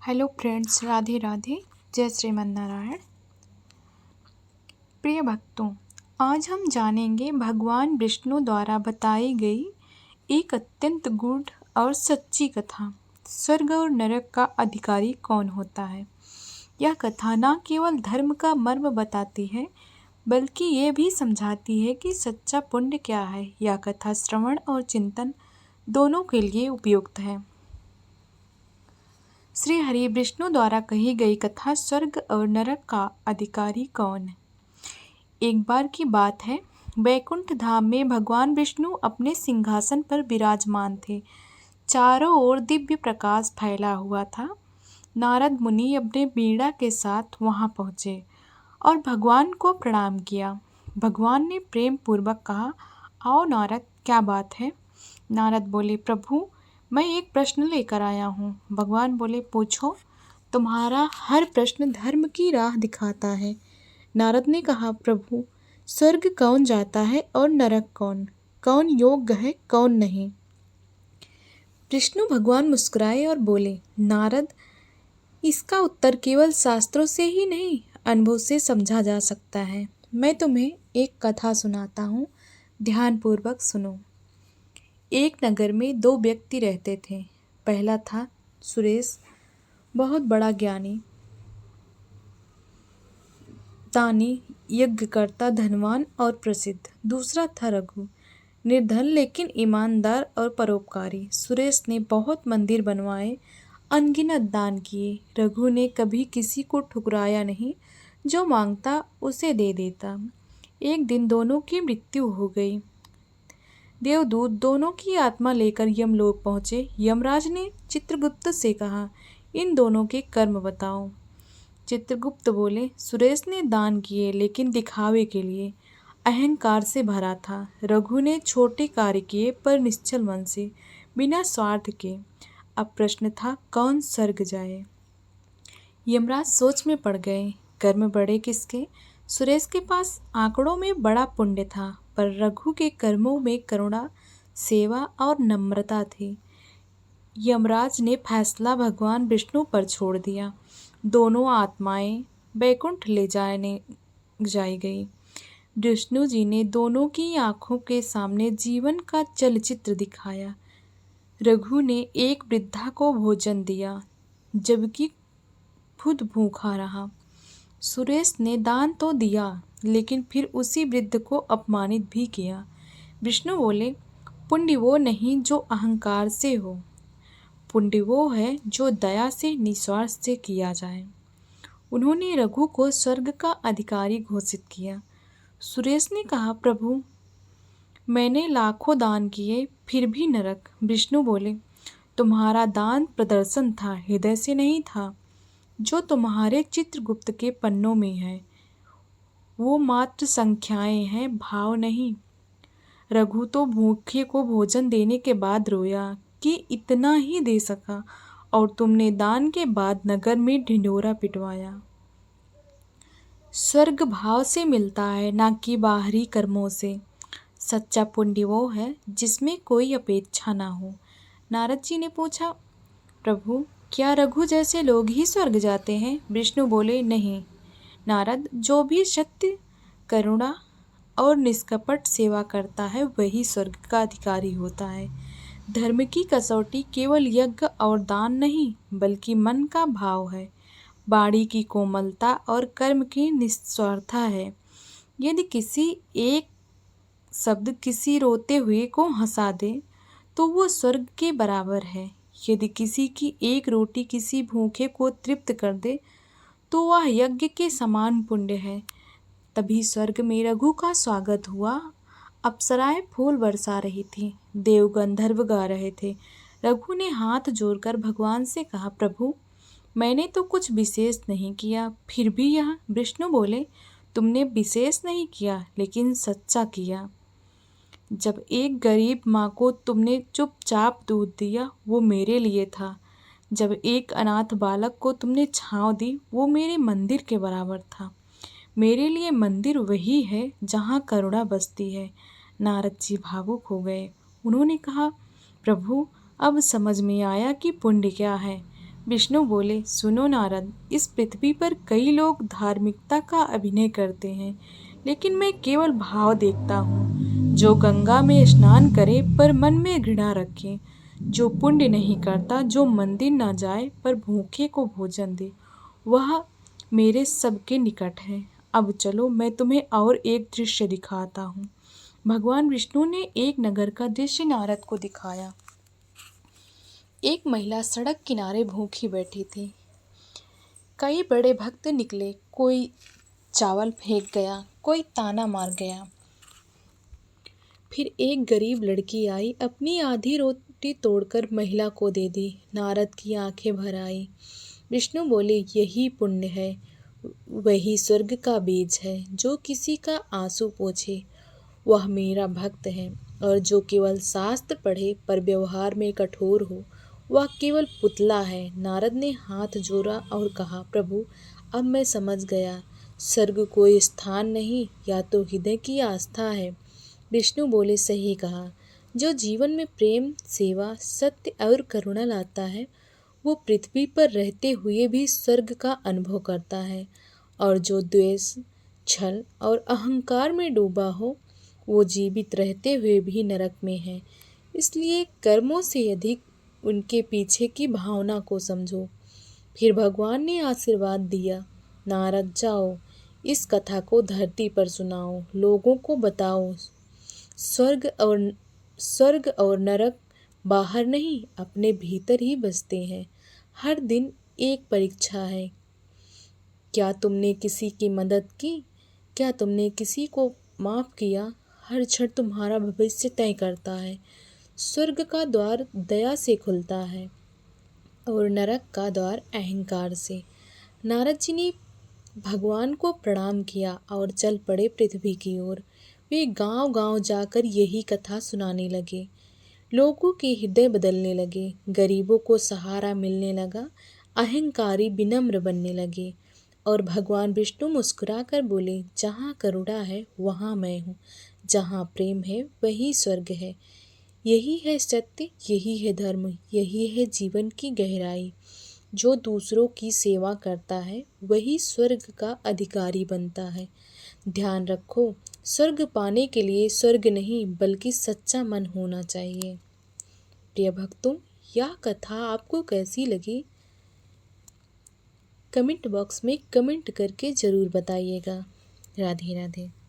Hello friends, Radhe Radhe. जय श्रीमन नारायण। प्रिय भक्तों, आज हम जानेंगे भगवान विष्णु द्वारा बताई गई एक अत्यंत गूढ़ और सच्ची कथा, स्वर्ग और नरक का अधिकारी कौन होता है। यह कथा न केवल धर्म का मर्म बताती है, बल्कि ये भी समझाती है कि सच्चा पुण्य क्या है। यह कथा श्रवण और चिंतन दोनों के लिए उपयुक्त है। श्री हरि विष्णु द्वारा कही गई कथा स्वर्ग और नरक का अधिकारी कौन है। एक बार की बात है, वैकुंठ धाम में भगवान विष्णु अपने सिंहासन पर विराजमान थे। चारों ओर दिव्य प्रकाश फैला हुआ था। नारद मुनि अपने बीड़ा के साथ वहां पहुंचे और भगवान को प्रणाम किया। भगवान ने प्रेम पूर्वक कहा, आओ नारद, क्या बात है। नारद बोले, प्रभु, मैं एक प्रश्न लेकर आया हूँ। भगवान बोले, पूछो। तुम्हारा हर प्रश्न धर्म की राह दिखाता है। नारद ने कहा, प्रभु, स्वर्ग कौन जाता है और नरक कौन? कौन योग्य है, कौन नहीं? विष्णु भगवान मुस्कुराए और बोले, नारद, इसका उत्तर केवल शास्त्रों से ही नहीं, अनुभव से समझा जा सकता है। मैं तुम्हें एक कथा सुनाता हूँ, ध्यानपूर्वक सुनो। एक नगर में दो व्यक्ति रहते थे। पहला था सुरेश, बहुत बड़ा ज्ञानी, दानी, यज्ञकर्ता, धनवान और प्रसिद्ध। दूसरा था रघु, निर्धन लेकिन ईमानदार और परोपकारी। सुरेश ने बहुत मंदिर बनवाए, अनगिनत दान किए। रघु ने कभी किसी को ठुकराया नहीं, जो मांगता उसे दे देता। एक दिन दोनों की मृत्यु हो गई। देवदूत दोनों की आत्मा लेकर यमलोक पहुंचे। यमराज ने चित्रगुप्त से कहा, इन दोनों के कर्म बताओ। चित्रगुप्त बोले, सुरेश ने दान किए लेकिन दिखावे के लिए, अहंकार से भरा था। रघु ने छोटे कार्य किए पर निश्चल मन से, बिना स्वार्थ के। अब प्रश्न था, कौन स्वर्ग जाए। यमराज सोच में पड़ गए, कर्म बड़े किसके। सुरेश के पास आंकड़ों में बड़ा पुण्य था, पर रघु के कर्मों में करुणा, सेवा और नम्रता थी। यमराज ने फैसला भगवान विष्णु पर छोड़ दिया। दोनों आत्माएं वैकुंठ ले जाई गई। विष्णु जी ने दोनों की आंखों के सामने जीवन का चलचित्र दिखाया। रघु ने एक वृद्धा को भोजन दिया, जबकि खुद भूखा रहा। सुरेश ने दान तो दिया, लेकिन फिर उसी वृद्ध को अपमानित भी किया। विष्णु बोले, पुण्य वो नहीं जो अहंकार से हो, पुण्य वो है जो दया से, निस्वार्थ से किया जाए। उन्होंने रघु को स्वर्ग का अधिकारी घोषित किया। सुरेश ने कहा, प्रभु, मैंने लाखों दान किए, फिर भी नरक। विष्णु बोले, तुम्हारा दान प्रदर्शन था, हृदय से नहीं था। जो तुम्हारे चित्रगुप्त के पन्नों में है वो मात्र संख्याएं हैं, भाव नहीं। रघु तो भूखे को भोजन देने के बाद रोया कि इतना ही दे सका, और तुमने दान के बाद नगर में ढिंढोरा पिटवाया। स्वर्ग भाव से मिलता है, ना कि बाहरी कर्मों से। सच्चा पुण्य वो है जिसमें कोई अपेक्षा ना हो। नारद जी ने पूछा, प्रभु, क्या रघु जैसे लोग ही स्वर्ग जाते हैं? विष्णु बोले, नहीं नारद, जो भी सत्य, करुणा और निष्कपट सेवा करता है वही स्वर्ग का अधिकारी होता है। धर्म की कसौटी केवल यज्ञ और दान नहीं, बल्कि मन का भाव है, वाणी की कोमलता और कर्म की निस्वार्थता है। यदि किसी एक शब्द किसी रोते हुए को हंसा दे तो वो स्वर्ग के बराबर है। यदि किसी की एक रोटी किसी भूखे को तृप्त कर दे तो वह यज्ञ के समान पुण्य है। तभी स्वर्ग में रघु का स्वागत हुआ। अप्सराएं फूल बरसा रही थी, देव गंधर्व गा रहे थे। रघु ने हाथ जोड़कर भगवान से कहा, प्रभु, मैंने तो कुछ विशेष नहीं किया, फिर भी यह। विष्णु बोले, तुमने विशेष नहीं किया, लेकिन सच्चा किया। जब एक गरीब माँ को तुमने चुपचाप दूध दिया, वो मेरे लिए था। जब एक अनाथ बालक को तुमने छांव दी, वो मेरे मंदिर के बराबर था। मेरे लिए मंदिर वही है जहाँ करुणा बसती है। नारद जी भावुक हो गए। उन्होंने कहा, प्रभु, अब समझ में आया कि पुण्य क्या है। विष्णु बोले, सुनो नारद, इस पृथ्वी पर कई लोग धार्मिकता का अभिनय करते हैं, लेकिन मैं केवल भाव देखता हूँ। जो गंगा में स्नान करे पर मन में घृणा रखे, जो पुण्य नहीं करता, जो मंदिर न जाए पर भूखे को भोजन दे, वह मेरे सबके निकट है। अब चलो, मैं तुम्हें और एक दृश्य दिखाता हूँ। भगवान विष्णु ने एक नगर का दृश्य नारद को दिखाया। एक महिला सड़क किनारे भूखी बैठी थी। कई बड़े भक्त निकले, कोई चावल फेंक गया, कोई ताना मार गया। फिर एक गरीब लड़की आई, अपनी आधी रोटी तोड़कर महिला को दे दी। नारद की आंखें भर आई। विष्णु बोले, यही पुण्य है, वही स्वर्ग का बीज है। जो किसी का आंसू पोंछे वह मेरा भक्त है, और जो केवल शास्त्र पढ़े पर व्यवहार में कठोर हो वह केवल पुतला है। नारद ने हाथ जोड़ा और कहा, प्रभु, अब मैं समझ गया, स्वर्ग कोई स्थान नहीं, या तो हृदय की आस्था है। विष्णु बोले, सही कहा। जो जीवन में प्रेम, सेवा, सत्य और करुणा लाता है, वो पृथ्वी पर रहते हुए भी स्वर्ग का अनुभव करता है, और जो द्वेष, छल और अहंकार में डूबा हो, वो जीवित रहते हुए भी नरक में है। इसलिए कर्मों से अधिक उनके पीछे की भावना को समझो। फिर भगवान ने आशीर्वाद दिया, नारद जाओ, इस कथा को धरती पर सुनाओ, लोगों को बताओ, स्वर्ग और नरक बाहर नहीं, अपने भीतर ही बसते हैं। हर दिन एक परीक्षा है। क्या तुमने किसी की मदद की? क्या तुमने किसी को माफ किया? हर क्षण तुम्हारा भविष्य तय करता है। स्वर्ग का द्वार दया से खुलता है और नरक का द्वार अहंकार से। नारद जी ने भगवान को प्रणाम किया और चल पड़े पृथ्वी की ओर। वे गांव-गांव जाकर यही कथा सुनाने लगे। लोगों के हृदय बदलने लगे, गरीबों को सहारा मिलने लगा, अहंकारी विनम्र बनने लगे, और भगवान विष्णु मुस्कुराकर बोले, जहाँ करुणा है वहाँ मैं हूँ, जहाँ प्रेम है वही स्वर्ग है। यही है सत्य, यही है धर्म, यही है जीवन की गहराई। जो दूसरों की सेवा करता है वही स्वर्ग का अधिकारी बनता है। ध्यान रखो, स्वर्ग पाने के लिए स्वर्ग नहीं बल्कि सच्चा मन होना चाहिए। प्रिय भक्तों, यह कथा आपको कैसी लगी? कमेंट बॉक्स में कमेंट करके ज़रूर बताइएगा। राधे राधे।